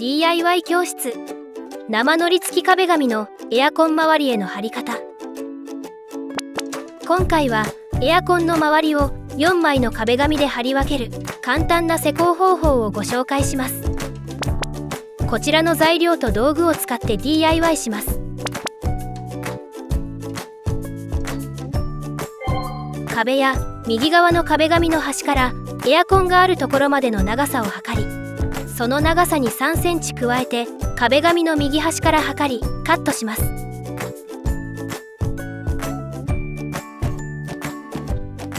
DIY 教室。生のり付き壁紙のエアコン周りへの貼り方。今回はエアコンの周りを4枚の壁紙で貼り分ける簡単な施工方法をご紹介します。こちらの材料と道具を使って DIY します。壁や右側の壁紙の端からエアコンがあるところまでの長さを測り、その長さに3センチ加えて壁紙の右端から測りカットします。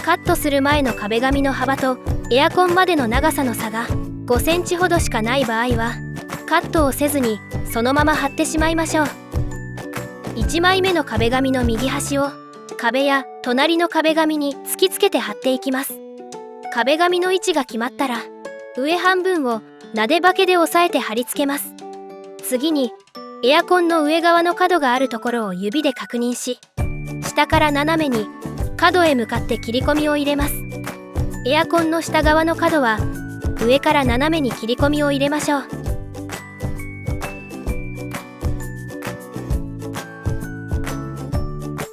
カットする前の壁紙の幅とエアコンまでの長さの差が5センチほどしかない場合はカットをせずにそのまま貼ってしまいましょう。1枚目の壁紙の右端を壁や隣の壁紙に突きつけて貼っていきます。壁紙の位置が決まったら上半分をなでばけで押さえて貼り付けます。次にエアコンの上側の角があるところを指で確認し、下から斜めに角へ向かって切り込みを入れます。エアコンの下側の角は上から斜めに切り込みを入れましょう。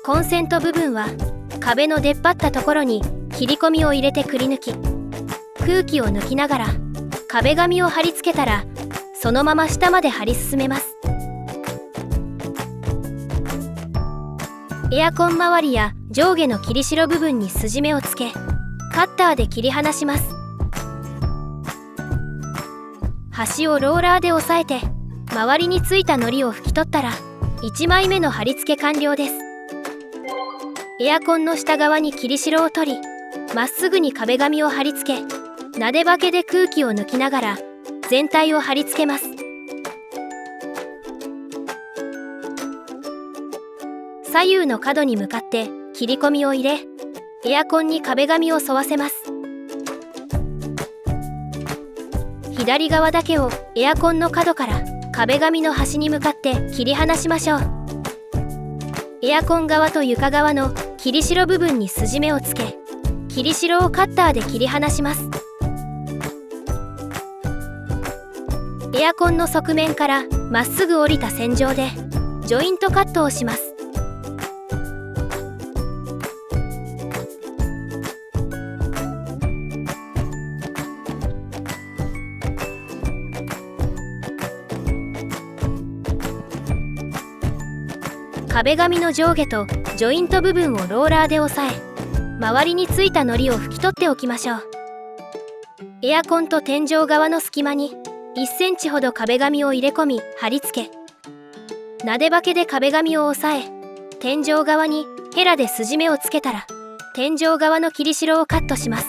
コンセント部分は壁の出っ張ったところに切り込みを入れてくり抜き、空気を抜きながら壁紙を貼り付けたらそのまま下まで貼り進めます。エアコン周りや上下の切り代部分に筋目をつけカッターで切り離します。端をローラーで押さえて周りについた糊を拭き取ったら1枚目の貼り付け完了です。エアコンの下側に切り代を取り、まっすぐに壁紙を貼り付け、なでばけで空気を抜きながら全体を貼り付けます。左右の角に向かって切り込みを入れ、エアコンに壁紙を沿わせます。左側だけをエアコンの角から壁紙の端に向かって切り離しましょう。エアコン側と床側の切り代部分に筋目をつけ、切り代をカッターで切り離します。エアコンの側面からまっすぐ降りた線上でジョイントカットをします。壁紙の上下とジョイント部分をローラーで押さえ、周りについた糊を拭き取っておきましょう。エアコンと天井側の隙間に1センチほど壁紙を入れ込み貼り付け、なでばけで壁紙を押さえ、天井側にヘラで筋目をつけたら天井側の切り代をカットします。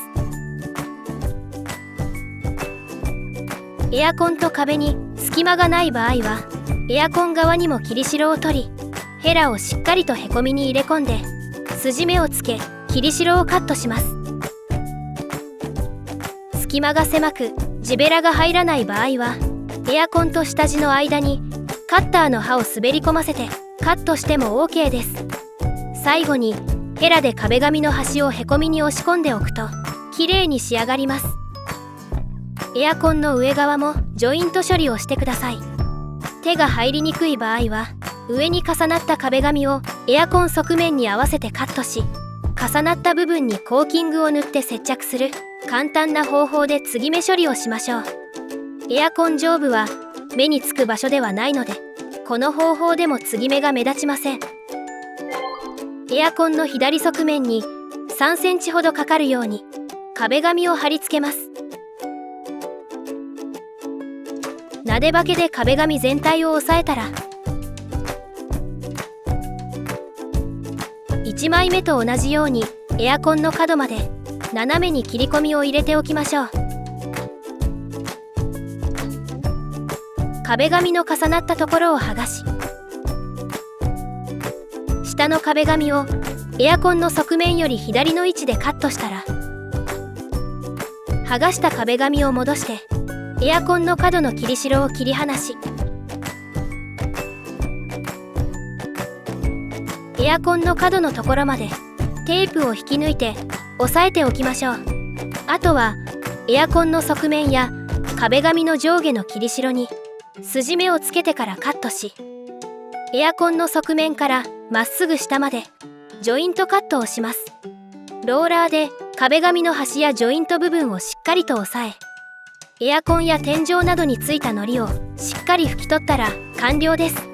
エアコンと壁に隙間がない場合はエアコン側にも切り代を取り、ヘラをしっかりとへこみに入れ込んで筋目をつけ切り代をカットします。隙間が狭くジベラが入らない場合はエアコンと下地の間にカッターの刃を滑り込ませてカットしても OK です。最後にヘラで壁紙の端をへこみに押し込んでおくときれいに仕上がります。エアコンの上側もジョイント処理をしてください。手が入りにくい場合は上に重なった壁紙をエアコン側面に合わせてカットし、重なった部分にコーキングを塗って接着する簡単な方法で継ぎ目処理をしましょう。エアコン上部は目につく場所ではないので、この方法でも継ぎ目が目立ちません。エアコンの左側面に3センチほどかかるように壁紙を貼り付けます。なでばけで壁紙全体を押さえたら1枚目と同じようにエアコンの角まで斜めに切り込みを入れておきましょう。壁紙の重なったところを剥がし、下の壁紙をエアコンの側面より左の位置でカットしたら、剥がした壁紙を戻してエアコンの角の切り代を切り離し、エアコンの角のところまでテープを引き抜いて押さえておきましょう。あとはエアコンの側面や壁紙の上下の切り代に筋目をつけてからカットし、エアコンの側面からまっすぐ下までジョイントカットをします。ローラーで壁紙の端やジョイント部分をしっかりと押さえ、エアコンや天井などについた糊をしっかり拭き取ったら完了です。